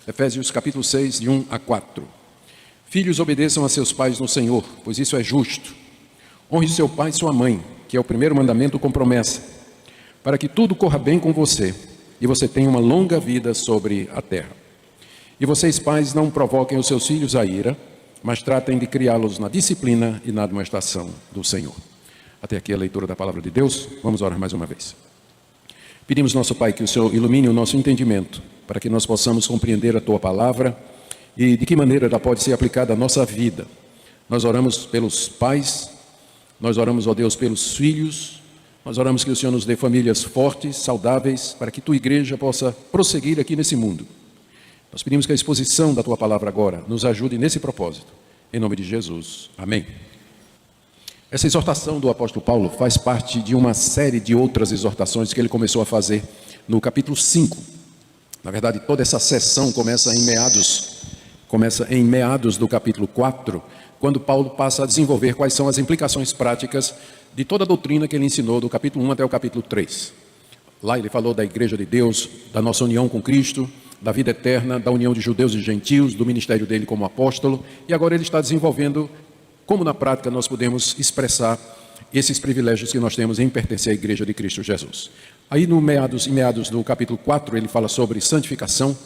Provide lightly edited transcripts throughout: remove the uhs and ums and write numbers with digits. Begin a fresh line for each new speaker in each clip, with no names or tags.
Efésios capítulo 6, de 1 a 4. Filhos, obedeçam a seus pais no Senhor, pois isso é justo. Honre seu pai e sua mãe, que é o primeiro mandamento com promessa, para que tudo corra bem com você e você tenha uma longa vida sobre a terra. E vocês, pais, não provoquem os seus filhos à ira, mas tratem de criá-los na disciplina e na admoestação do Senhor. Até aqui a leitura da palavra de Deus. Vamos orar mais uma vez. Pedimos, nosso Pai, que o Senhor ilumine o nosso entendimento, para que nós possamos compreender a Tua palavra e de que maneira ela pode ser aplicada à nossa vida. Nós oramos pelos pais, nós oramos, ó Deus, pelos filhos, nós oramos que o Senhor nos dê famílias fortes, saudáveis, para que Tua igreja possa prosseguir aqui nesse mundo. Nós pedimos que a exposição da Tua palavra agora nos ajude nesse propósito. Em nome de Jesus. Amém. Essa exortação do apóstolo Paulo faz parte de uma série de outras exortações que ele começou a fazer no capítulo 5. Na verdade, toda essa sessão começa em meados do capítulo 4, quando Paulo passa a desenvolver quais são as implicações práticas de toda a doutrina que ele ensinou do capítulo 1 até o capítulo 3. Lá ele falou da igreja de Deus, da nossa união com Cristo, da vida eterna, da união de judeus e gentios, do ministério dele como apóstolo, e agora ele está desenvolvendo como na prática nós podemos expressar esses privilégios que nós temos em pertencer à igreja de Cristo Jesus. Aí em meados do capítulo 4 ele fala sobre santificação.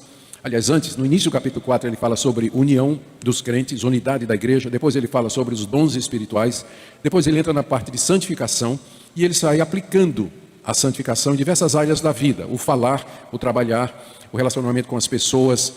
Aliás, antes, no início do capítulo 4, ele fala sobre união dos crentes, unidade da igreja. Depois ele fala sobre os dons espirituais. Depois ele entra na parte de santificação e ele sai aplicando a santificação em diversas áreas da vida. O falar, o trabalhar, o relacionamento com as pessoas,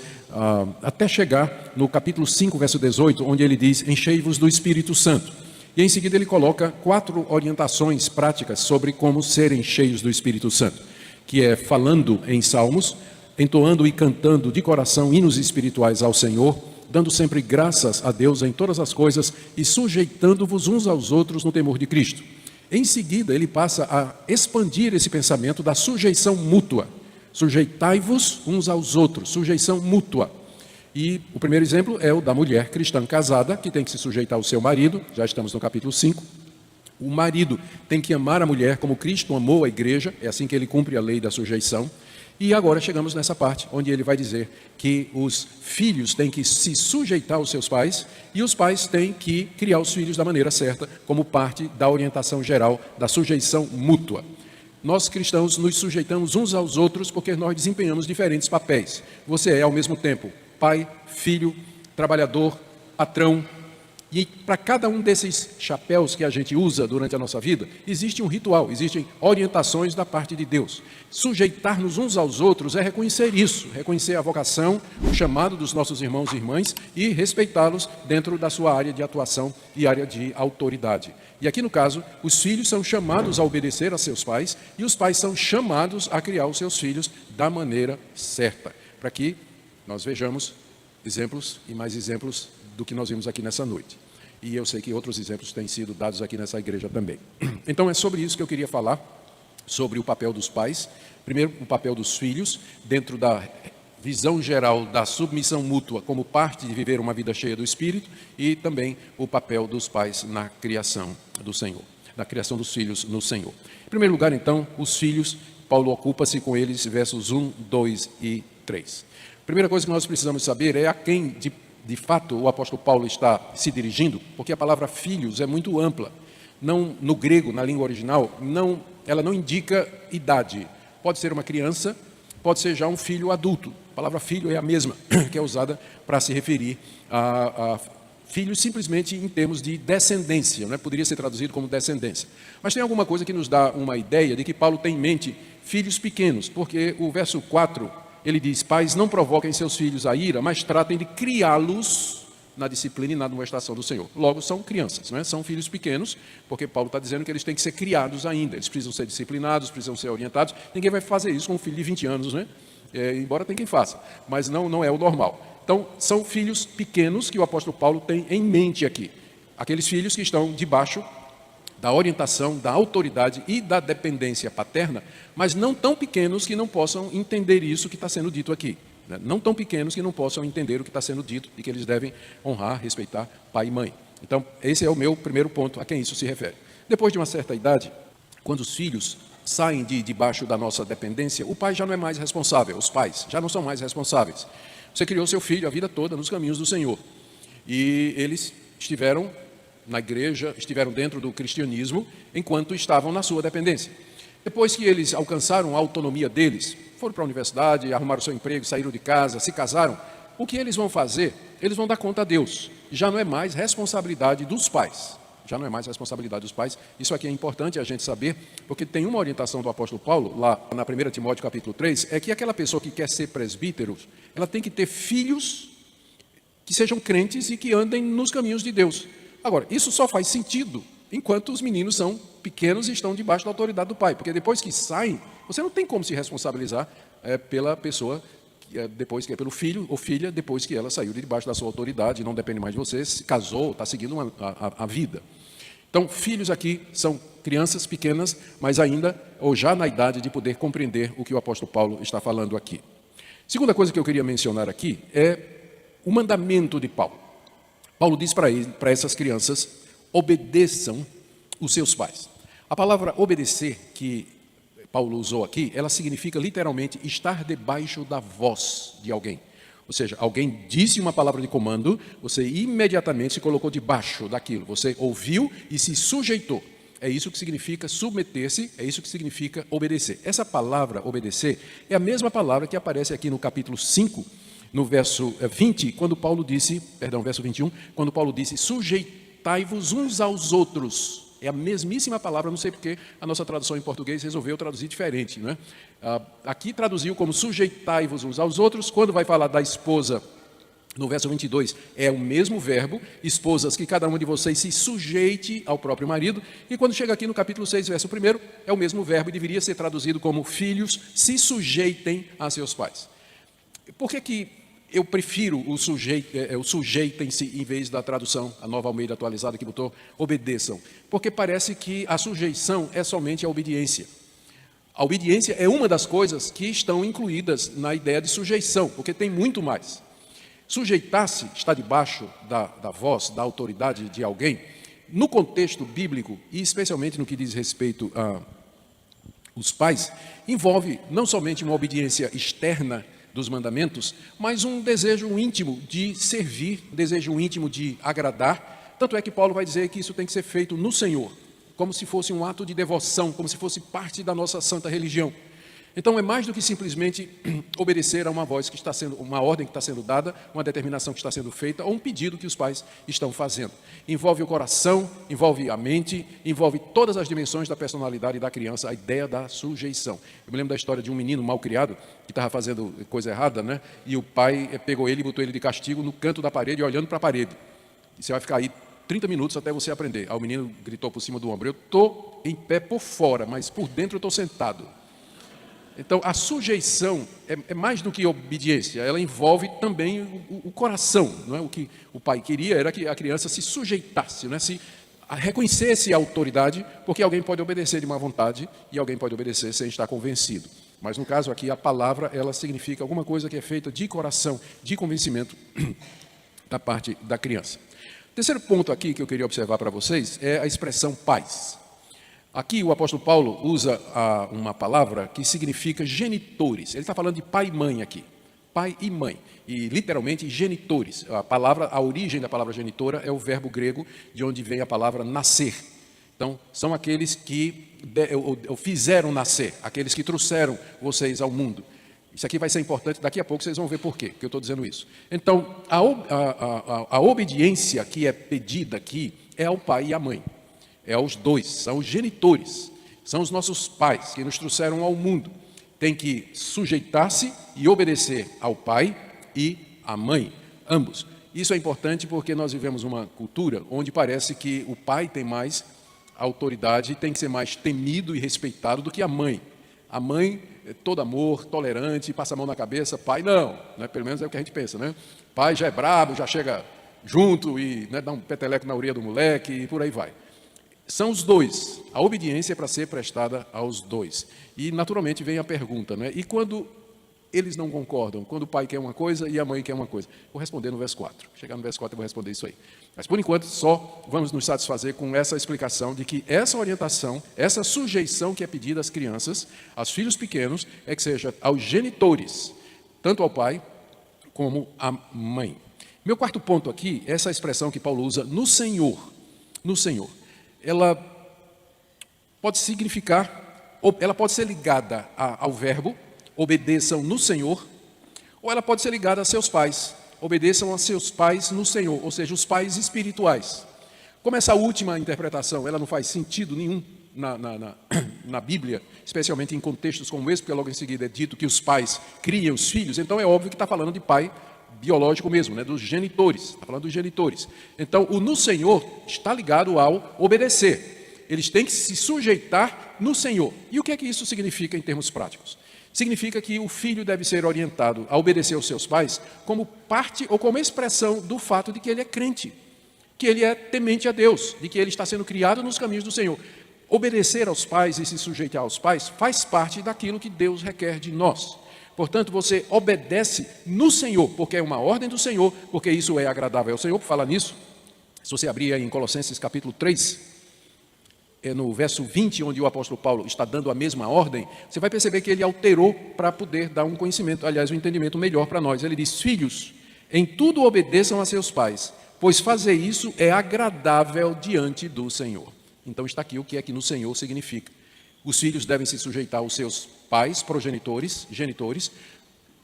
até chegar no capítulo 5, verso 18, onde ele diz, enchei-vos do Espírito Santo. E em seguida ele coloca 4 orientações práticas sobre como serem cheios do Espírito Santo, que é falando em salmos, entoando e cantando de coração hinos espirituais ao Senhor, dando sempre graças a Deus em todas as coisas e sujeitando-vos uns aos outros no temor de Cristo. Em seguida, ele passa a expandir esse pensamento da sujeição mútua. Sujeitai-vos uns aos outros, sujeição mútua. E o primeiro exemplo é o da mulher cristã casada, que tem que se sujeitar ao seu marido, já estamos no capítulo 5. O marido tem que amar a mulher como Cristo amou a igreja, é assim que ele cumpre a lei da sujeição. E agora chegamos nessa parte, onde ele vai dizer que os filhos têm que se sujeitar aos seus pais e os pais têm que criar os filhos da maneira certa, como parte da orientação geral da sujeição mútua. Nós cristãos nos sujeitamos uns aos outros porque nós desempenhamos diferentes papéis. Você é ao mesmo tempo pai, filho, trabalhador, patrão. E para cada um desses chapéus que a gente usa durante a nossa vida, existe um ritual, existem orientações da parte de Deus. Sujeitar-nos uns aos outros é reconhecer isso, reconhecer a vocação, o chamado dos nossos irmãos e irmãs e respeitá-los dentro da sua área de atuação e área de autoridade. E aqui no caso, os filhos são chamados a obedecer a seus pais e os pais são chamados a criar os seus filhos da maneira certa, para que nós vejamos exemplos e mais exemplos do que nós vimos aqui nessa noite. E eu sei que outros exemplos têm sido dados aqui nessa igreja também. Então é sobre isso que eu queria falar, sobre o papel dos pais. Primeiro, o papel dos filhos, dentro da visão geral da submissão mútua como parte de viver uma vida cheia do Espírito, e também o papel dos pais na criação do Senhor, na criação dos filhos no Senhor. Em primeiro lugar, então, os filhos, Paulo ocupa-se com eles, versos 1, 2 e 3. A primeira coisa que nós precisamos saber é a quem de fato o apóstolo Paulo está se dirigindo, porque a palavra filhos é muito ampla. Não, no grego, na língua original, ela não indica idade. Pode ser uma criança, pode ser já um filho adulto. A palavra filho é a mesma que é usada para se referir a filhos simplesmente em termos de descendência, né? Poderia ser traduzido como descendência. Mas tem alguma coisa que nos dá uma ideia de que Paulo tem em mente filhos pequenos, porque o verso 4, ele diz, pais, não provoquem seus filhos a ira, mas tratem de criá-los na disciplina e na admoestação do Senhor. Logo, são crianças, não é? São filhos pequenos, porque Paulo está dizendo que eles têm que ser criados ainda, eles precisam ser disciplinados, precisam ser orientados. Ninguém vai fazer isso com um filho de 20 anos, né? Embora tem quem faça, mas não é o normal. Então, são filhos pequenos que o apóstolo Paulo tem em mente aqui. Aqueles filhos que estão debaixo da orientação, da autoridade e da dependência paterna, mas não tão pequenos que não possam entender isso que está sendo dito aqui. Não tão pequenos que não possam entender o que está sendo dito e que eles devem honrar, respeitar pai e mãe. Então, esse é o meu primeiro ponto a quem isso se refere. Depois de uma certa idade, quando os filhos saem debaixo da nossa dependência, o pai já não é mais responsável, os pais já não são mais responsáveis. Você criou seu filho a vida toda nos caminhos do Senhor. E eles estiveram na igreja, estiveram dentro do cristianismo, enquanto estavam na sua dependência. Depois que eles alcançaram a autonomia deles, foram para a universidade, arrumaram seu emprego, saíram de casa, se casaram, o que eles vão fazer? Eles vão dar conta a Deus. Já não é mais responsabilidade dos pais. Já não é mais responsabilidade dos pais. Isso aqui é importante a gente saber, porque tem uma orientação do apóstolo Paulo, lá na 1 Timóteo capítulo 3, é que aquela pessoa que quer ser presbítero, ela tem que ter filhos que sejam crentes e que andem nos caminhos de Deus. Agora, isso só faz sentido enquanto os meninos são pequenos e estão debaixo da autoridade do pai, porque depois que saem, você não tem como se responsabilizar pela pessoa, depois que é pelo filho ou filha, depois que ela saiu de debaixo da sua autoridade, não depende mais de você, se casou, está seguindo a vida. Então, filhos aqui são crianças pequenas, mas ainda, ou já na idade de poder compreender o que o apóstolo Paulo está falando aqui. Segunda coisa que eu queria mencionar aqui é o mandamento de Paulo. Paulo diz para essas crianças, obedeçam os seus pais. A palavra obedecer que Paulo usou aqui, ela significa literalmente estar debaixo da voz de alguém. Ou seja, alguém disse uma palavra de comando, você imediatamente se colocou debaixo daquilo. Você ouviu e se sujeitou. É isso que significa submeter-se, é isso que significa obedecer. Essa palavra obedecer é a mesma palavra que aparece aqui no capítulo 5, no verso 20, quando Paulo disse, verso 21, quando Paulo disse, sujeitai-vos uns aos outros. É a mesmíssima palavra, não sei porque a nossa tradução em português resolveu traduzir diferente, não é? Aqui traduziu como sujeitai-vos uns aos outros. Quando vai falar da esposa, no verso 22, é o mesmo verbo, esposas, que cada um de vocês se sujeite ao próprio marido. E quando chega aqui no capítulo 6, verso 1, é o mesmo verbo e deveria ser traduzido como filhos se sujeitem a seus pais. Por que eu prefiro o sujeitem-se em vez da tradução, a Nova Almeida atualizada que botou, obedeçam? Porque parece que a sujeição é somente a obediência. A obediência é uma das coisas que estão incluídas na ideia de sujeição, porque tem muito mais. Sujeitar-se, está debaixo da voz, da autoridade de alguém, no contexto bíblico, e especialmente no que diz respeito aos pais, envolve não somente uma obediência externa dos mandamentos, mas um desejo íntimo de servir, um desejo íntimo de agradar. Tanto é que Paulo vai dizer que isso tem que ser feito no Senhor, como se fosse um ato de devoção, como se fosse parte da nossa santa religião. Então é mais do que simplesmente obedecer a uma voz que está sendo, uma ordem que está sendo dada, uma determinação que está sendo feita, ou um pedido que os pais estão fazendo. Envolve o coração, envolve a mente, envolve todas as dimensões da personalidade da criança, a ideia da sujeição. Eu me lembro da história de um menino mal criado, que estava fazendo coisa errada, né? E o pai pegou ele e botou ele de castigo no canto da parede, olhando para a parede. E você vai ficar aí 30 minutos até você aprender. Aí o menino gritou por cima do ombro, eu estou em pé por fora, mas por dentro eu estou sentado. Então, a sujeição é mais do que obediência, ela envolve também o coração. Não é? O que o pai queria era que a criança se sujeitasse, não é? Se reconhecesse a autoridade, porque alguém pode obedecer de má vontade e alguém pode obedecer sem estar convencido. Mas, no caso aqui, a palavra, ela significa alguma coisa que é feita de coração, de convencimento da parte da criança. O terceiro ponto aqui que eu queria observar para vocês é a expressão pais. Aqui o apóstolo Paulo usa uma palavra que significa genitores. Ele está falando de pai e mãe aqui. Pai e mãe. E literalmente genitores. A origem da palavra genitora é o verbo grego de onde vem a palavra nascer. Então, são aqueles que fizeram nascer, aqueles que trouxeram vocês ao mundo. Isso aqui vai ser importante, daqui a pouco vocês vão ver por quê que eu estou dizendo isso. Então, a obediência que é pedida aqui é ao pai e à mãe. É aos dois, são os genitores, são os nossos pais que nos trouxeram ao mundo. Tem que sujeitar-se e obedecer ao pai e à mãe, ambos. Isso é importante porque nós vivemos uma cultura onde parece que o pai tem mais autoridade e tem que ser mais temido e respeitado do que a mãe. A mãe é todo amor, tolerante, passa a mão na cabeça, pai não, né? Pelo menos é o que a gente pensa, né? Pai já é brabo, já chega junto e, né, dá um peteleco na orelha do moleque e por aí vai. São os dois. A obediência é para ser prestada aos dois. E, naturalmente, vem a pergunta, né? E quando eles não concordam? Quando o pai quer uma coisa e a mãe quer uma coisa? Vou responder no verso 4. Chegar no verso 4 eu vou responder isso aí. Mas, por enquanto, só vamos nos satisfazer com essa explicação de que essa orientação, essa sujeição que é pedida às crianças, aos filhos pequenos, é que seja aos genitores, tanto ao pai como a mãe. Meu quarto ponto aqui, essa expressão que Paulo usa, no Senhor. No Senhor. Ela pode significar, ou ela pode ser ligada ao verbo, obedeçam no Senhor, ou ela pode ser ligada a seus pais, obedeçam a seus pais no Senhor, ou seja, os pais espirituais. Como essa última interpretação, ela não faz sentido nenhum na Bíblia, especialmente em contextos como esse, porque logo em seguida é dito que os pais criam os filhos, então é óbvio que está falando de pai biológico mesmo, dos genitores, está falando dos genitores. Então, o no Senhor está ligado ao obedecer. Eles têm que se sujeitar no Senhor. E o que é que isso significa em termos práticos? Significa que o filho deve ser orientado a obedecer aos seus pais como parte ou como expressão do fato de que ele é crente, que ele é temente a Deus, de que ele está sendo criado nos caminhos do Senhor. Obedecer aos pais e se sujeitar aos pais faz parte daquilo que Deus requer de nós. Portanto, você obedece no Senhor, porque é uma ordem do Senhor, porque isso é agradável ao Senhor. Por falar nisso, se você abrir aí em Colossenses capítulo 3, no verso 20, onde o apóstolo Paulo está dando a mesma ordem, você vai perceber que ele alterou para poder dar um conhecimento, aliás, um entendimento melhor para nós. Ele diz: filhos, em tudo obedeçam a seus pais, pois fazer isso é agradável diante do Senhor. Então está aqui o que é que no Senhor significa. Os filhos devem se sujeitar aos seus pais, progenitores, genitores,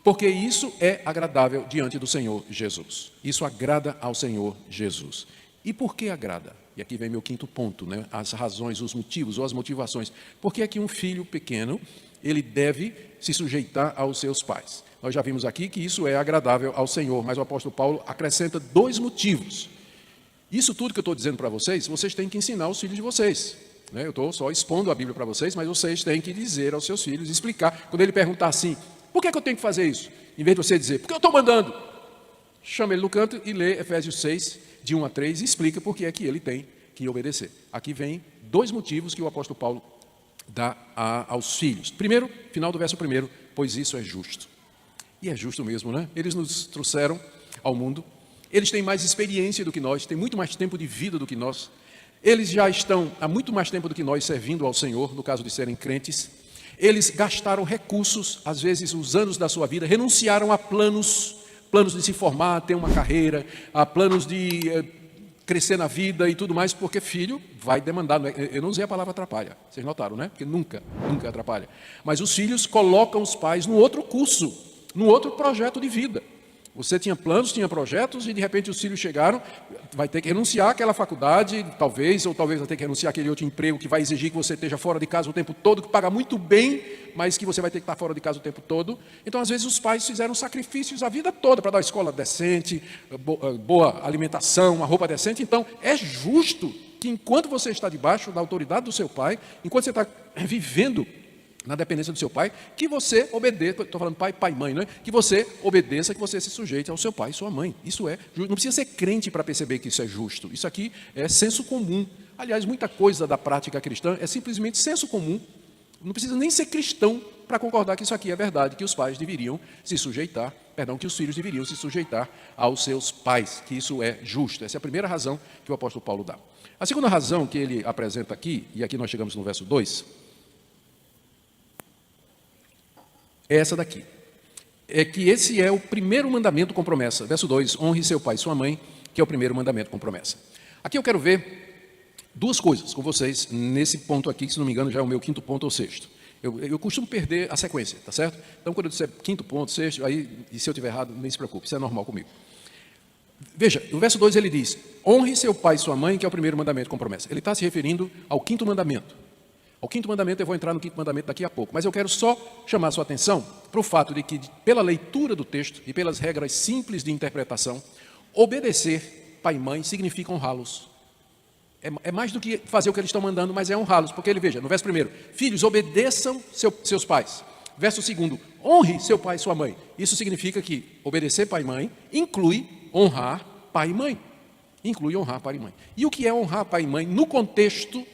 porque isso é agradável diante do Senhor Jesus. Isso agrada ao Senhor Jesus. E por que agrada? E aqui vem meu quinto ponto, as razões, os motivos ou as motivações. Por que é que um filho pequeno, ele deve se sujeitar aos seus pais? Nós já vimos aqui que isso é agradável ao Senhor, mas o apóstolo Paulo acrescenta 2 motivos. Isso tudo que eu estou dizendo para vocês, vocês têm que ensinar aos filhos de vocês. Eu estou só expondo a Bíblia para vocês, mas vocês têm que dizer aos seus filhos, explicar. Quando ele perguntar assim, por que eu tenho que fazer isso? Em vez de você dizer, porque eu estou mandando, chama ele no canto e lê Efésios 6, de 1 a 3, e explica por que é que ele tem que obedecer. Aqui vem 2 motivos que o apóstolo Paulo dá aos filhos. Primeiro, final do verso 1, pois isso é justo. E é justo mesmo, Eles nos trouxeram ao mundo, eles têm mais experiência do que nós, têm muito mais tempo de vida do que nós, eles já estão há muito mais tempo do que nós servindo ao Senhor, no caso de serem crentes, eles gastaram recursos, às vezes os anos da sua vida, renunciaram a planos de se formar, ter uma carreira, a planos de crescer na vida e tudo mais, porque filho vai demandar. Eu não usei a palavra atrapalha, vocês notaram, Porque nunca atrapalha. Mas os filhos colocam os pais num outro curso, num outro projeto de vida. Você tinha planos, tinha projetos e de repente os filhos chegaram, vai ter que renunciar àquela faculdade, talvez vai ter que renunciar àquele outro emprego que vai exigir que você esteja fora de casa o tempo todo, que paga muito bem, mas que você vai ter que estar fora de casa o tempo todo. Então, às vezes, os pais fizeram sacrifícios a vida toda para dar uma escola decente, boa alimentação, uma roupa decente. Então, é justo que enquanto você está debaixo da autoridade do seu pai, enquanto você está vivendo na dependência do seu pai, que você obedeça, estou falando pai e mãe, que você obedeça, que você se sujeite ao seu pai e sua mãe. Isso é justo. Não precisa ser crente para perceber que isso é justo. Isso aqui é senso comum. Aliás, muita coisa da prática cristã é simplesmente senso comum. Não precisa nem ser cristão para concordar que isso aqui é verdade, que os pais deveriam se sujeitar, que os filhos deveriam se sujeitar aos seus pais, que isso é justo. Essa é a primeira razão que o apóstolo Paulo dá. A segunda razão que ele apresenta aqui, e aqui nós chegamos no verso 2, é essa daqui. É que esse é o primeiro mandamento com promessa. Verso 2, honre seu pai e sua mãe, que é o primeiro mandamento com promessa. Aqui eu quero ver 2 coisas com vocês, nesse ponto aqui, que se não me engano já é o meu quinto ponto ou sexto. Eu costumo perder a sequência, tá certo? Então quando eu disser quinto ponto, sexto, aí, e se eu estiver errado, nem se preocupe, isso é normal comigo. Veja, no verso 2 ele diz, honre seu pai e sua mãe, que é o primeiro mandamento com promessa. Ele está se referindo ao quinto mandamento. Ao quinto mandamento, eu vou entrar no quinto mandamento daqui a pouco, mas eu quero só chamar a sua atenção para o fato de que, pela leitura do texto e pelas regras simples de interpretação, obedecer pai e mãe significa honrá-los. É mais do que fazer o que eles estão mandando, mas é honrá-los, porque ele, veja, no verso 1, filhos, obedeçam seus pais. Verso 2, honre seu pai e sua mãe. Isso significa que obedecer pai e mãe inclui honrar pai e mãe. Inclui honrar pai e mãe. E o que é honrar pai e mãe no contexto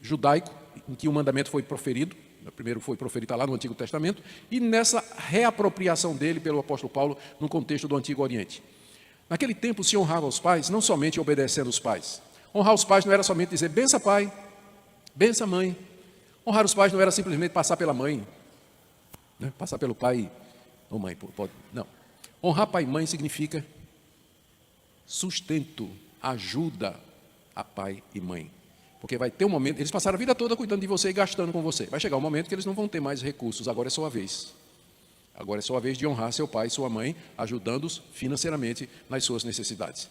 judaico, em que o mandamento foi proferido? O primeiro foi proferido, está lá no Antigo Testamento, e nessa reapropriação dele pelo apóstolo Paulo no contexto do Antigo Oriente. Naquele tempo se honrava os pais, não somente obedecendo os pais. Honrar os pais não era somente dizer, bença pai, bença mãe. Honrar os pais não era simplesmente passar pela mãe, passar pelo pai ou mãe, pode, não. Honrar pai e mãe significa sustento, ajuda a pai e mãe. Porque vai ter um momento, eles passaram a vida toda cuidando de você e gastando com você. Vai chegar um momento que eles não vão ter mais recursos, agora é sua vez. Agora é sua vez de honrar seu pai e sua mãe, ajudando-os financeiramente nas suas necessidades.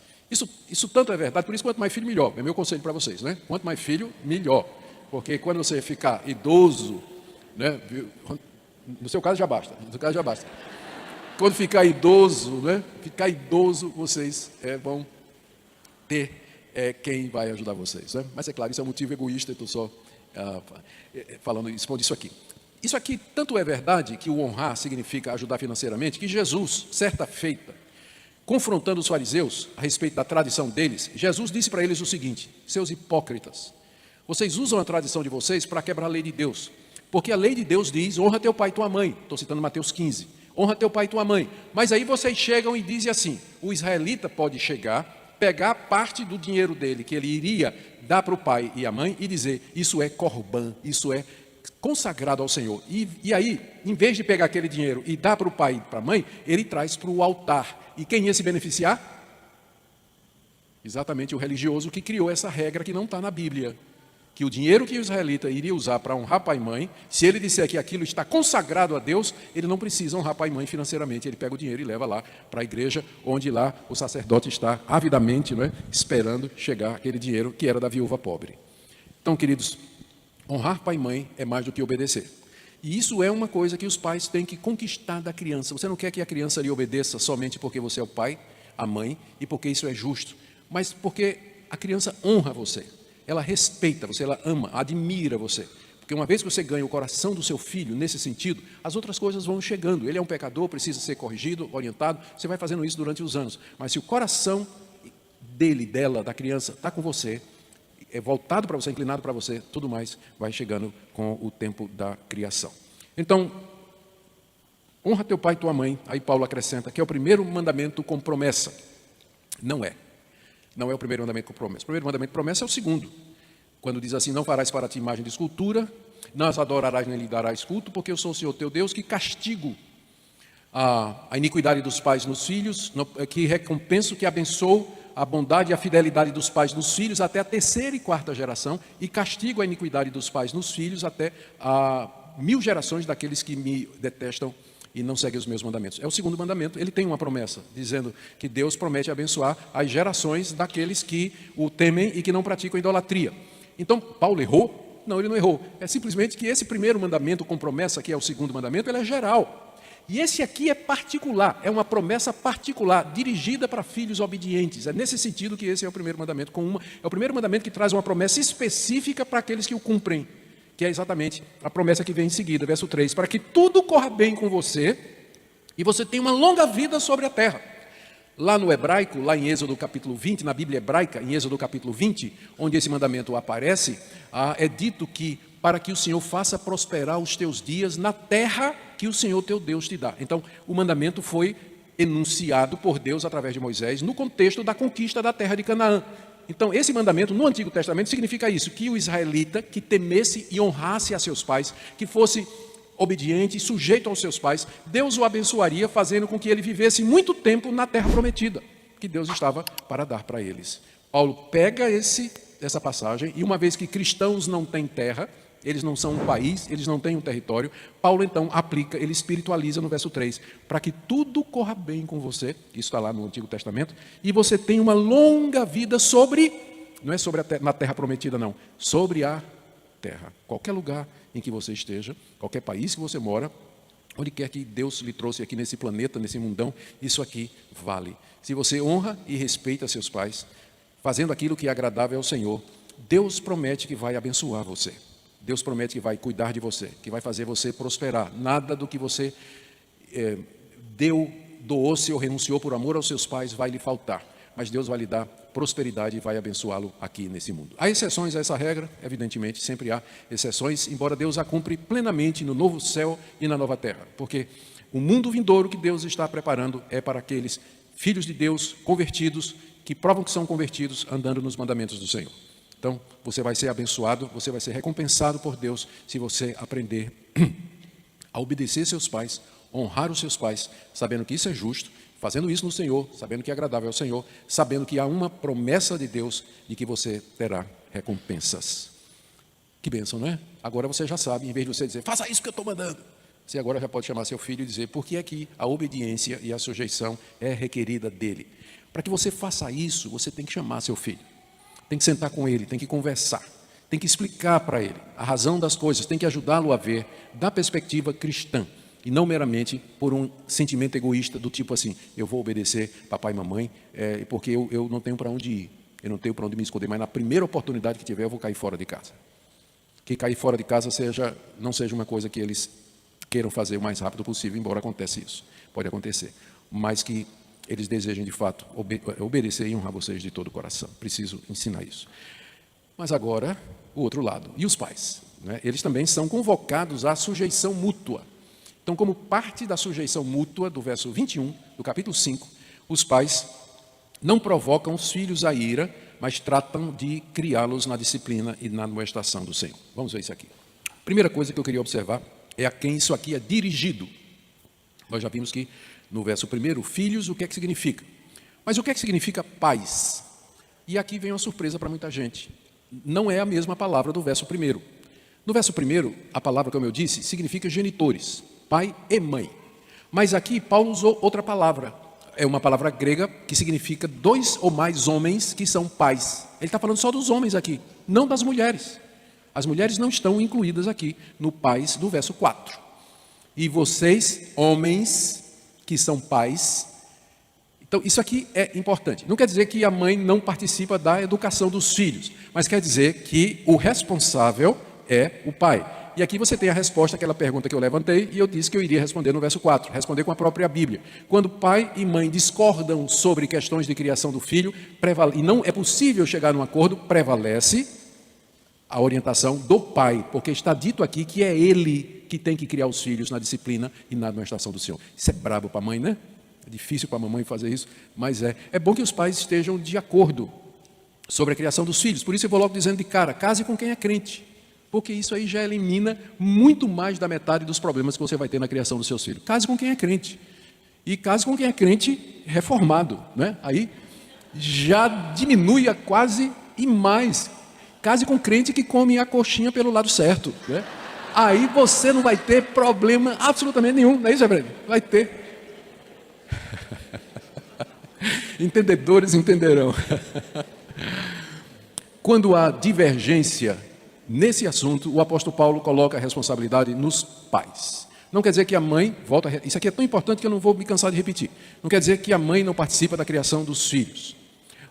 Isso tanto é verdade, por isso quanto mais filho, melhor. É meu conselho para vocês, né? Quanto mais filho, melhor. Porque quando você ficar idoso, né? No seu caso já basta, Quando ficar idoso, né? Vocês vão ter quem vai ajudar vocês, né? Mas é claro, isso é um motivo egoísta, eu estou só expondo isso aqui. Isso aqui tanto é verdade que o honrar significa ajudar financeiramente, que Jesus, certa feita, confrontando os fariseus a respeito da tradição deles, Jesus disse para eles o seguinte: seus hipócritas, vocês usam a tradição de vocês para quebrar a lei de Deus, porque a lei de Deus diz, honra teu pai e tua mãe, estou citando Mateus 15, honra teu pai e tua mãe, mas aí vocês chegam e dizem assim, o israelita pode chegar, pegar parte do dinheiro dele, que ele iria dar para o pai e a mãe, e dizer, isso é corban, isso é consagrado ao Senhor. E aí, em vez de pegar aquele dinheiro e dar para o pai e para a mãe, ele traz para o altar. E quem ia se beneficiar? Exatamente o religioso que criou essa regra que não está na Bíblia. Que o dinheiro que o israelita iria usar para honrar pai e mãe, se ele disser que aquilo está consagrado a Deus, ele não precisa honrar pai e mãe financeiramente, ele pega o dinheiro e leva lá para a igreja, onde lá o sacerdote está avidamente, não é, esperando chegar aquele dinheiro que era da viúva pobre. Então, queridos, honrar pai e mãe é mais do que obedecer. E isso é uma coisa que os pais têm que conquistar da criança. Você não quer que a criança lhe obedeça somente porque você é o pai, a mãe, e porque isso é justo, mas porque a criança honra você. Ela respeita você, ela ama, admira você. Porque uma vez que você ganha o coração do seu filho nesse sentido, as outras coisas vão chegando. Ele é um pecador, precisa ser corrigido, orientado. Você vai fazendo isso durante os anos. Mas se o coração dele, dela, da criança, está com você, é voltado para você, inclinado para você, tudo mais vai chegando com o tempo da criação. Então, honra teu pai e tua mãe. Aí Paulo acrescenta que é o primeiro mandamento com promessa. Não é. Não é o primeiro mandamento com promessa. O primeiro mandamento com promessa é o segundo. Quando diz assim, não farás para ti imagem de escultura, não as adorarás nem lhe darás culto, porque eu sou o Senhor teu Deus, que castigo a iniquidade dos pais nos filhos, que recompenso, que abençoo a bondade e a fidelidade dos pais nos filhos até a terceira e quarta geração, e castigo a iniquidade dos pais nos filhos até a 1000 gerações daqueles que me detestam e não seguem os meus mandamentos. É o segundo mandamento, ele tem uma promessa, dizendo que Deus promete abençoar as gerações daqueles que o temem e que não praticam idolatria. Então, Paulo errou? Não, ele não errou. É simplesmente que esse primeiro mandamento com promessa, que é o segundo mandamento, ele é geral. E esse aqui é particular, é uma promessa particular, dirigida para filhos obedientes. É nesse sentido que esse é o primeiro mandamento, é o primeiro mandamento que traz uma promessa específica para aqueles que o cumprem, que é exatamente a promessa que vem em seguida, verso 3, para que tudo corra bem com você e você tenha uma longa vida sobre a terra. Lá no hebraico, lá em Êxodo capítulo 20, na Bíblia hebraica, em Êxodo capítulo 20, onde esse mandamento aparece, é dito que para que o Senhor faça prosperar os teus dias na terra que o Senhor teu Deus te dá. Então, o mandamento foi enunciado por Deus através de Moisés no contexto da conquista da terra de Canaã. Então, esse mandamento no Antigo Testamento significa isso, que o israelita que temesse e honrasse a seus pais, que fosse obediente e sujeito aos seus pais, Deus o abençoaria, fazendo com que ele vivesse muito tempo na terra prometida, que Deus estava para dar para eles. Paulo pega essa passagem, e uma vez que cristãos não têm terra, eles não são um país, eles não têm um território, Paulo então aplica, ele espiritualiza no verso 3, para que tudo corra bem com você, isso está lá no Antigo Testamento, e você tenha uma longa vida não é sobre na terra prometida não, sobre a terra, qualquer lugar em que você esteja, qualquer país que você mora, onde quer que Deus lhe trouxe aqui nesse planeta, nesse mundão, isso aqui vale. Se você honra e respeita seus pais, fazendo aquilo que é agradável ao Senhor, Deus promete que vai abençoar você. Deus promete que vai cuidar de você, que vai fazer você prosperar. Nada do que você doou-se ou renunciou por amor aos seus pais vai lhe faltar. Mas Deus vai lhe dar prosperidade e vai abençoá-lo aqui nesse mundo. Há exceções a essa regra, evidentemente, sempre há exceções, embora Deus a cumpre plenamente no novo céu e na nova terra. Porque o mundo vindouro que Deus está preparando é para aqueles filhos de Deus convertidos, que provam que são convertidos, andando nos mandamentos do Senhor. Então, você vai ser abençoado, você vai ser recompensado por Deus se você aprender a obedecer seus pais, honrar os seus pais, sabendo que isso é justo, fazendo isso no Senhor, sabendo que é agradável ao Senhor, sabendo que há uma promessa de Deus de que você terá recompensas. Que bênção, não é? Agora você já sabe, em vez de você dizer, faça isso que eu estou mandando, você agora já pode chamar seu filho e dizer, por que é que a obediência e a sujeição é requerida dele? Para que você faça isso, você tem que chamar seu filho, tem que sentar com ele, tem que conversar, tem que explicar para ele a razão das coisas, tem que ajudá-lo a ver da perspectiva cristã, e não meramente por um sentimento egoísta do tipo assim, eu vou obedecer papai e mamãe, porque eu não tenho para onde ir, eu não tenho para onde me esconder, mas na primeira oportunidade que tiver eu vou cair fora de casa. Que cair fora de casa não seja uma coisa que eles queiram fazer o mais rápido possível, embora aconteça isso, pode acontecer, mas que eles desejem de fato obedecer e honrar vocês de todo o coração. Preciso ensinar isso. Mas agora, o outro lado, e os pais, né? Eles também são convocados à sujeição mútua. Então, como parte da sujeição mútua, do verso 21, do capítulo 5, os pais não provocam os filhos à ira, mas tratam de criá-los na disciplina e na admoestação do Senhor. Vamos ver isso aqui. Primeira coisa que eu queria observar é a quem isso aqui é dirigido. Nós já vimos que no verso 1, filhos, o que é que significa? Mas o que é que significa pais? E aqui vem uma surpresa para muita gente. Não é a mesma palavra do verso 1. No verso 1, a palavra, como eu disse, significa genitores, pai e mãe. Mas aqui Paulo usou outra palavra. É uma palavra grega que significa 2 ou mais homens que são pais. Ele está falando só dos homens aqui, não das mulheres. As mulheres não estão incluídas aqui no pais do verso 4. E vocês, homens que são pais. Então, isso aqui é importante. Não quer dizer que a mãe não participa da educação dos filhos, mas quer dizer que o responsável é o pai. E aqui você tem a resposta àquela pergunta que eu levantei, e eu disse que eu iria responder no verso 4, responder com a própria Bíblia. Quando pai e mãe discordam sobre questões de criação do filho, e não é possível chegar num acordo, prevalece a orientação do pai, porque está dito aqui que é ele que tem que criar os filhos na disciplina e na administração do Senhor. Isso é brabo para a mãe, né? É difícil para a mamãe fazer isso, mas é bom que os pais estejam de acordo sobre a criação dos filhos. Por isso eu vou logo dizendo de cara, case com quem é crente, porque isso aí já elimina muito mais da metade dos problemas que você vai ter na criação dos seus filhos. Case com quem é crente, e case com quem é crente reformado, né? Aí já diminui a quase e mais. Case com crente que come a coxinha pelo lado certo, né? Aí você não vai ter problema absolutamente nenhum, não é isso, Ebreno? Vai ter. Entendedores entenderão. Quando há divergência nesse assunto, o apóstolo Paulo coloca a responsabilidade nos pais. Não quer dizer que a mãe, isso aqui é tão importante que eu não vou me cansar de repetir. Não quer dizer que a mãe não participa da criação dos filhos.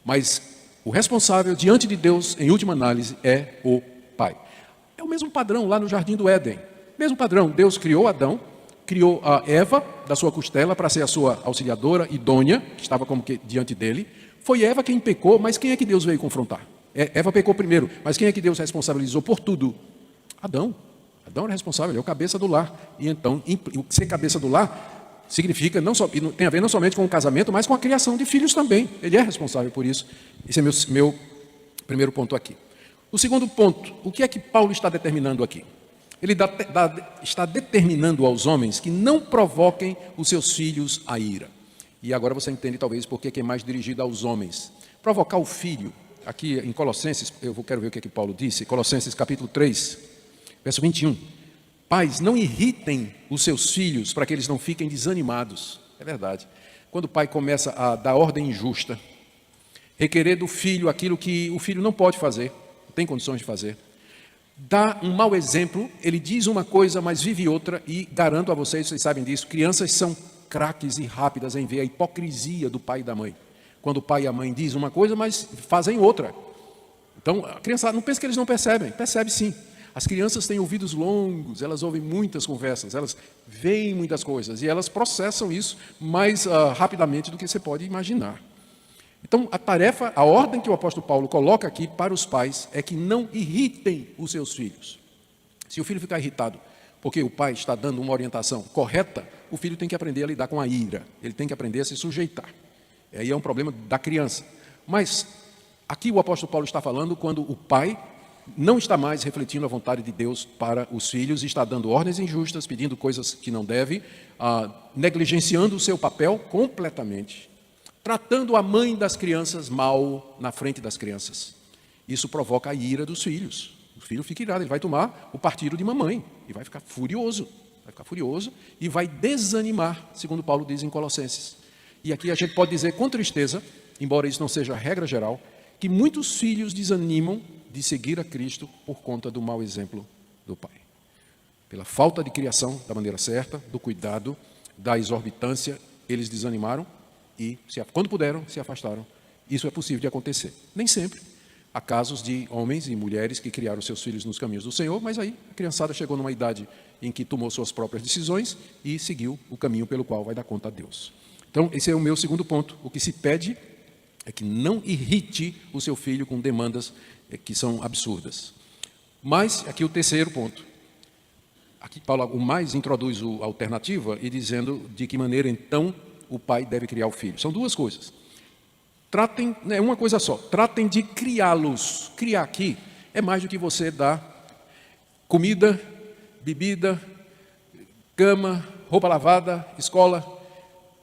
Mas o responsável diante de Deus, em última análise, é o pai. É o mesmo padrão lá no Jardim do Éden. Mesmo padrão, Deus criou Adão, criou a Eva da sua costela para ser a sua auxiliadora idônea, que estava como que diante dele. Foi Eva quem pecou, mas quem é que Deus veio confrontar? Eva pecou primeiro, mas quem é que Deus responsabilizou por tudo? Adão. Adão era responsável, ele é o cabeça do lar. E então, ser cabeça do lar significa, tem a ver não somente com o casamento, mas com a criação de filhos também. Ele é responsável por isso. Esse é meu primeiro ponto aqui. O segundo ponto, o que é que Paulo está determinando aqui? Ele está determinando aos homens que não provoquem os seus filhos à ira. E agora você entende talvez por que é mais dirigido aos homens. Provocar o filho. Aqui em Colossenses, quero ver o que é que Paulo disse, Colossenses capítulo 3, verso 21. Pais, não irritem os seus filhos para que eles não fiquem desanimados. É verdade. Quando o pai começa a dar ordem injusta, requerer do filho aquilo que o filho não pode fazer, não tem condições de fazer, dá um mau exemplo, ele diz uma coisa, mas vive outra, e garanto a vocês sabem disso, crianças são craques e rápidas em ver a hipocrisia do pai e da mãe. Quando o pai e a mãe dizem uma coisa, mas fazem outra. Então, a criança não pensa que eles não percebem, percebe sim. As crianças têm ouvidos longos, elas ouvem muitas conversas, elas veem muitas coisas, e elas processam isso mais rapidamente do que você pode imaginar. Então, a ordem que o apóstolo Paulo coloca aqui para os pais é que não irritem os seus filhos. Se o filho ficar irritado porque o pai está dando uma orientação correta, o filho tem que aprender a lidar com a ira, ele tem que aprender a se sujeitar. Aí é um problema da criança. Mas aqui o apóstolo Paulo está falando quando o pai não está mais refletindo a vontade de Deus para os filhos, está dando ordens injustas, pedindo coisas que não deve, negligenciando o seu papel completamente, tratando a mãe das crianças mal na frente das crianças. Isso provoca a ira dos filhos. O filho fica irado, ele vai tomar o partido de mamãe e vai ficar furioso. E vai desanimar, segundo Paulo diz em Colossenses. E aqui a gente pode dizer com tristeza, embora isso não seja a regra geral, que muitos filhos desanimam de seguir a Cristo por conta do mau exemplo do pai. Pela falta de criação da maneira certa, do cuidado, da exorbitância, eles desanimaram e, quando puderam, se afastaram. Isso é possível de acontecer. Nem sempre. Há casos de homens e mulheres que criaram seus filhos nos caminhos do Senhor, mas aí a criançada chegou numa idade em que tomou suas próprias decisões e seguiu o caminho pelo qual vai dar conta a Deus. Então, esse é o meu segundo ponto. O que se pede é que não irrite o seu filho com demandas que são absurdas. Mas, aqui o terceiro ponto. Aqui Paulo o mais introduz a alternativa e dizendo de que maneira, então, o pai deve criar o filho. São duas coisas. Tratem, é uma coisa só, tratem de criá-los. Criar aqui é mais do que você dar comida, bebida, cama, roupa lavada, escola.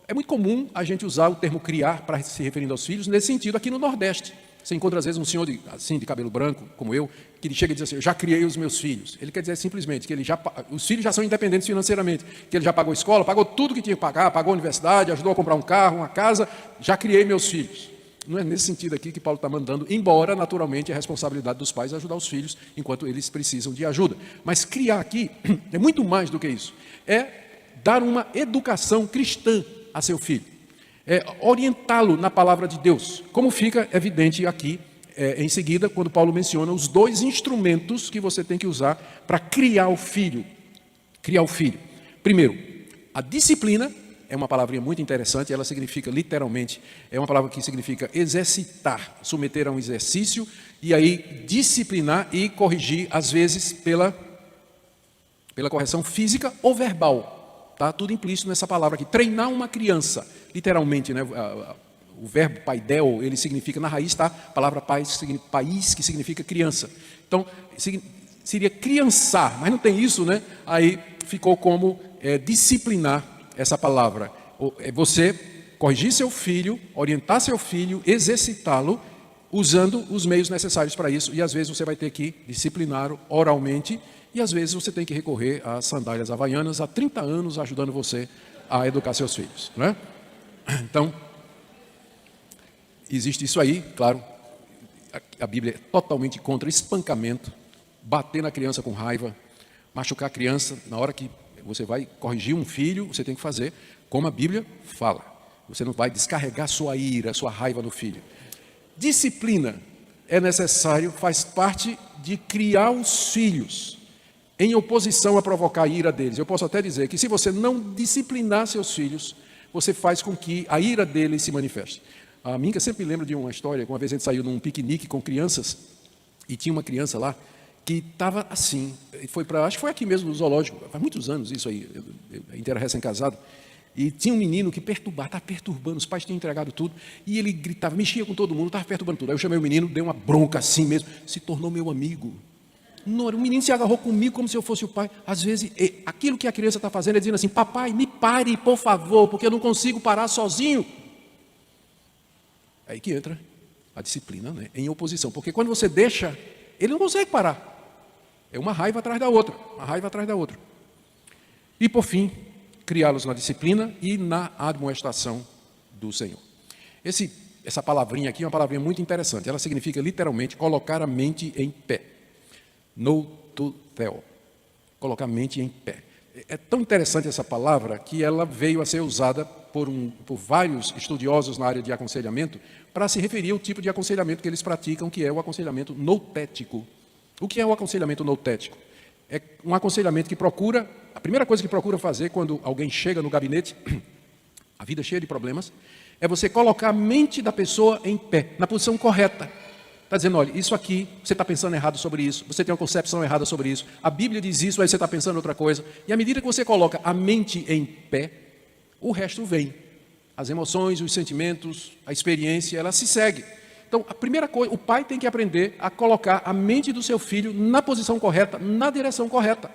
É muito comum a gente usar o termo criar para se referindo aos filhos, nesse sentido aqui no Nordeste. Você encontra às vezes um senhor de cabelo branco, como eu, que ele chega e diz assim, eu já criei os meus filhos. Ele quer dizer simplesmente que os filhos já são independentes financeiramente, que ele já pagou escola, pagou tudo que tinha que pagar, pagou a universidade, ajudou a comprar um carro, uma casa, já criei meus filhos. Não é nesse sentido aqui que Paulo está mandando, embora, naturalmente, a responsabilidade dos pais é ajudar os filhos enquanto eles precisam de ajuda. Mas criar aqui é muito mais do que isso. É dar uma educação cristã a seu filho. É orientá-lo na palavra de Deus. Como fica evidente aqui, em seguida, quando Paulo menciona os dois instrumentos que você tem que usar para criar o filho. Criar o filho. Primeiro, a disciplina. É uma palavrinha muito interessante, ela significa literalmente, é uma palavra que significa exercitar, submeter a um exercício, e aí disciplinar e corrigir, às vezes, pela correção física ou verbal. Tá? Tudo implícito nessa palavra aqui. Treinar uma criança, literalmente, né? O verbo paidel, ele significa, na raiz está a palavra país, que significa criança. Então, seria criançar, mas não tem isso, né? Aí ficou como disciplinar essa palavra. Você corrigir seu filho, orientar seu filho, exercitá-lo, usando os meios necessários para isso. E às vezes você vai ter que discipliná-lo oralmente, e às vezes você tem que recorrer às sandálias havaianas há 30 anos ajudando você a educar seus filhos. Não é? Então, existe isso aí, claro. A Bíblia é totalmente contra espancamento, bater na criança com raiva, machucar a criança. Na hora que você vai corrigir um filho, você tem que fazer como a Bíblia fala. Você não vai descarregar sua ira, sua raiva no filho. Disciplina é necessário, faz parte de criar os filhos em oposição a provocar a ira deles. Eu posso até dizer que se você não disciplinar seus filhos, você faz com que a ira deles se manifeste. A Minka sempre me lembra de uma história, uma vez a gente saiu num piquenique com crianças, e tinha uma criança lá, que estava assim, acho que foi aqui mesmo no zoológico, faz muitos anos isso aí, eu ainda era recém-casado, e tinha um menino que estava perturbando, os pais tinham entregado tudo, e ele gritava, mexia com todo mundo, estava perturbando tudo. Aí eu chamei o menino, dei uma bronca assim mesmo, se tornou meu amigo. O menino se agarrou comigo como se eu fosse o pai. Às vezes, aquilo que a criança está fazendo é dizendo assim, papai, me pare, por favor, porque eu não consigo parar sozinho. Aí que entra a disciplina, né? Em oposição, porque quando você deixa, ele não consegue parar. É uma raiva atrás da outra, uma raiva atrás da outra. E, por fim, criá-los na disciplina e na admoestação do Senhor. Essa palavrinha aqui é uma palavrinha muito interessante. Ela significa, literalmente, colocar a mente em pé. Noutoteo. Colocar a mente em pé. É tão interessante essa palavra que ela veio a ser usada por vários estudiosos na área de aconselhamento para se referir ao tipo de aconselhamento que eles praticam, que é o aconselhamento noutético. O que é o aconselhamento noutético? É um aconselhamento que a primeira coisa que procura fazer quando alguém chega no gabinete, a vida cheia de problemas, é você colocar a mente da pessoa em pé, na posição correta. Está dizendo, olha, isso aqui, você está pensando errado sobre isso, você tem uma concepção errada sobre isso, a Bíblia diz isso, aí você está pensando outra coisa. E à medida que você coloca a mente em pé, o resto vem. As emoções, os sentimentos, a experiência, ela se segue. Então, a primeira coisa, o pai tem que aprender a colocar a mente do seu filho na posição correta, na direção correta.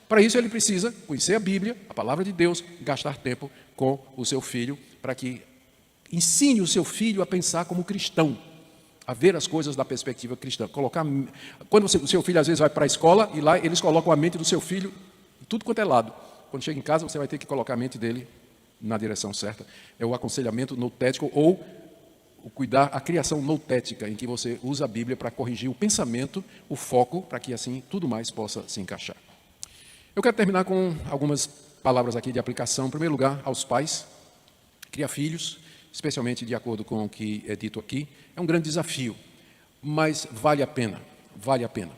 Para isso, ele precisa conhecer a Bíblia, a palavra de Deus, gastar tempo com o seu filho, para que ensine o seu filho a pensar como cristão, a ver as coisas da perspectiva cristã. Quando o seu filho, às vezes, vai para a escola, e lá eles colocam a mente do seu filho em tudo quanto é lado. Quando chega em casa, você vai ter que colocar a mente dele na direção certa. É o aconselhamento noutético ou o cuidar, a criação noutética, em que você usa a Bíblia para corrigir o pensamento, o foco, para que assim tudo mais possa se encaixar. Eu quero terminar com algumas palavras aqui de aplicação. Em primeiro lugar, aos pais. Criar filhos, especialmente de acordo com o que é dito aqui, é um grande desafio, mas vale a pena, vale a pena.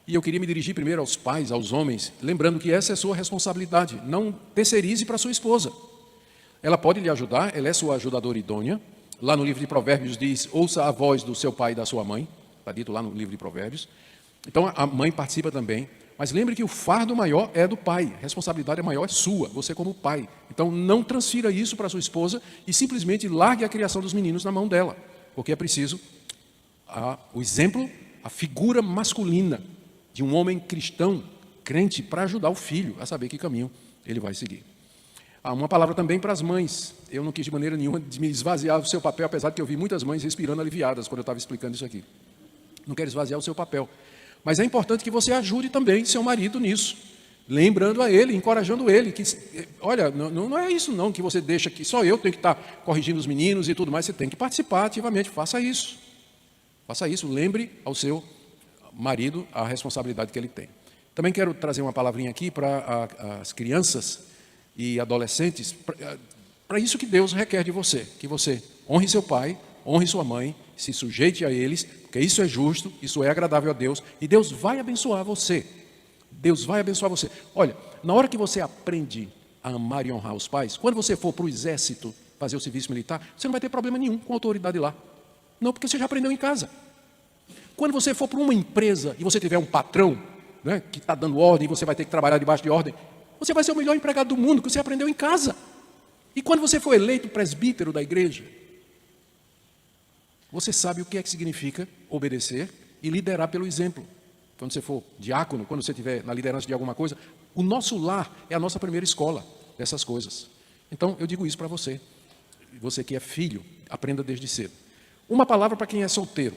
E eu queria me dirigir primeiro aos pais, aos homens, lembrando que essa é a sua responsabilidade. Não terceirize para sua esposa. Ela pode lhe ajudar, ela é sua ajudadora idônea. Lá no livro de Provérbios diz, ouça a voz do seu pai e da sua mãe. Está dito lá no livro de Provérbios. Então a mãe participa também. Mas lembre que o fardo maior é do pai. A responsabilidade maior é sua, você como pai. Então não transfira isso para sua esposa e simplesmente largue a criação dos meninos na mão dela. Porque é preciso o exemplo, a figura masculina de um homem cristão, crente, para ajudar o filho a saber que caminho ele vai seguir. Uma palavra também para as mães. Eu não quis de maneira nenhuma me esvaziar do seu papel, apesar de que eu vi muitas mães respirando aliviadas quando eu estava explicando isso aqui. Não quero esvaziar o seu papel. Mas é importante que você ajude também seu marido nisso. Lembrando a ele, encorajando ele. Que, olha, não é isso não, que você deixa que só eu tenho que estar corrigindo os meninos e tudo mais. Você tem que participar ativamente. Faça isso. Faça isso. Lembre ao seu marido a responsabilidade que ele tem. Também quero trazer uma palavrinha aqui para as crianças e adolescentes, para isso que Deus requer de você, que você honre seu pai, honre sua mãe, se sujeite a eles, porque isso é justo, isso é agradável a Deus, e Deus vai abençoar você. Deus vai abençoar você. Olha, na hora que você aprende a amar e honrar os pais, quando você for para o exército fazer o serviço militar, você não vai ter problema nenhum com a autoridade lá. Não, porque você já aprendeu em casa. Quando você for para uma empresa e você tiver um patrão, né, que está dando ordem e você vai ter que trabalhar debaixo de ordem, você vai ser o melhor empregado do mundo, que você aprendeu em casa. E quando você for eleito presbítero da igreja, você sabe o que é que significa obedecer e liderar pelo exemplo. Quando você for diácono, quando você estiver na liderança de alguma coisa, o nosso lar é a nossa primeira escola dessas coisas. Então, eu digo isso para você. Você que é filho, aprenda desde cedo. Uma palavra para quem é solteiro.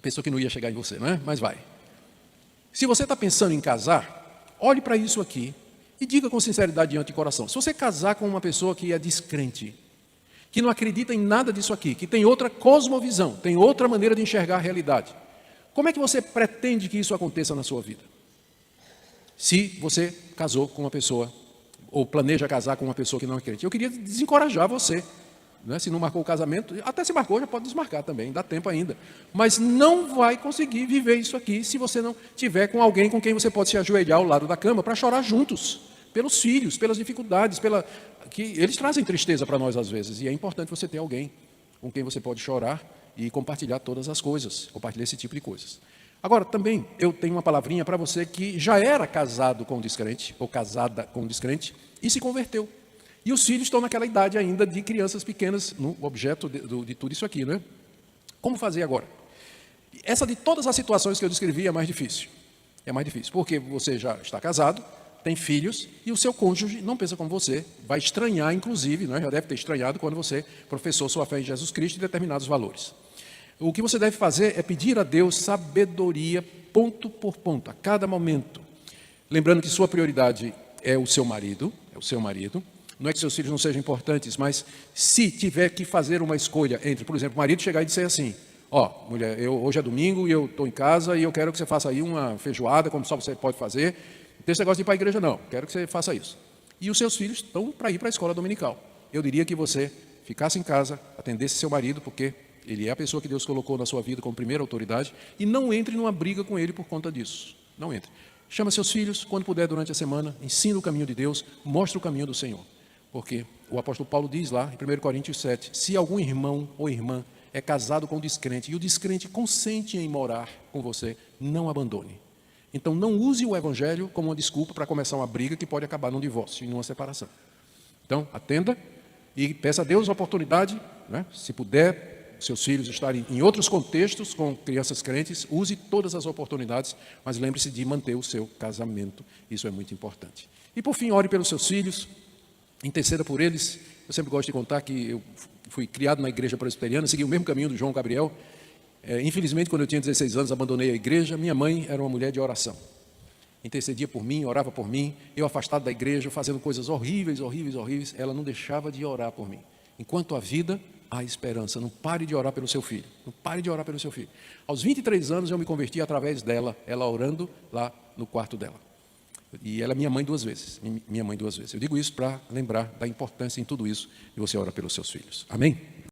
Pensou que não ia chegar em você, não é? Mas vai. Se você está pensando em casar, olhe para isso aqui. E diga com sinceridade diante do coração. Se você casar com uma pessoa que é descrente, que não acredita em nada disso aqui, que tem outra cosmovisão, tem outra maneira de enxergar a realidade, como é que você pretende que isso aconteça na sua vida? Se você casou com uma pessoa, ou planeja casar com uma pessoa que não é crente. Eu queria desencorajar você. Né? Se não marcou o casamento, até se marcou, já pode desmarcar também, dá tempo ainda. Mas não vai conseguir viver isso aqui se você não tiver com alguém com quem você pode se ajoelhar ao lado da cama para chorar juntos. Pelos filhos, pelas dificuldades, que eles trazem tristeza para nós às vezes, e é importante você ter alguém com quem você pode chorar e compartilhar todas as coisas, compartilhar esse tipo de coisas. Agora, também, eu tenho uma palavrinha para você que já era casado com um descrente, ou casada com um descrente, e se converteu. E os filhos estão naquela idade ainda de crianças pequenas, no objeto de tudo isso aqui, né? Como fazer agora? Essa de todas as situações que eu descrevi é mais difícil. É mais difícil, porque você já está casado, tem filhos, e o seu cônjuge não pensa como você, vai estranhar, inclusive, né? Já deve ter estranhado quando você professou sua fé em Jesus Cristo e determinados valores. O que você deve fazer é pedir a Deus sabedoria, ponto por ponto, a cada momento. Lembrando que sua prioridade é o seu marido, Não é que seus filhos não sejam importantes, mas se tiver que fazer uma escolha entre, por exemplo, o marido chegar e dizer assim, mulher, hoje é domingo e eu estou em casa e eu quero que você faça aí uma feijoada, como só você pode fazer. Não tem esse negócio de ir para a igreja, não. Quero que você faça isso. E os seus filhos estão para ir para a escola dominical. Eu diria que você ficasse em casa, atendesse seu marido, porque ele é a pessoa que Deus colocou na sua vida como primeira autoridade, e não entre numa briga com ele por conta disso. Não entre. Chama seus filhos, quando puder, durante a semana, ensina o caminho de Deus, mostra o caminho do Senhor. Porque o apóstolo Paulo diz lá, em 1 Coríntios 7, se algum irmão ou irmã é casado com um descrente, e o descrente consente em morar com você, não abandone. Então, não use o evangelho como uma desculpa para começar uma briga que pode acabar num divórcio e numa separação. Então, atenda e peça a Deus a oportunidade, né? Se puder, seus filhos estarem em outros contextos com crianças crentes, use todas as oportunidades, mas lembre-se de manter o seu casamento. Isso é muito importante. E por fim, ore pelos seus filhos, interceda por eles. Eu sempre gosto de contar que eu fui criado na igreja presbiteriana, segui o mesmo caminho do João Gabriel. Infelizmente, quando eu tinha 16 anos, abandonei a igreja. Minha mãe era uma mulher de oração. Intercedia por mim, orava por mim. Eu afastado da igreja, fazendo coisas horríveis, horríveis, horríveis. Ela não deixava de orar por mim. Enquanto há vida, há esperança. Não pare de orar pelo seu filho. Não pare de orar pelo seu filho. Aos 23 anos, eu me converti através dela, ela orando lá no quarto dela. E ela é minha mãe 2 vezes. Minha mãe 2 vezes. Eu digo isso para lembrar da importância em tudo isso, e você ora pelos seus filhos. Amém?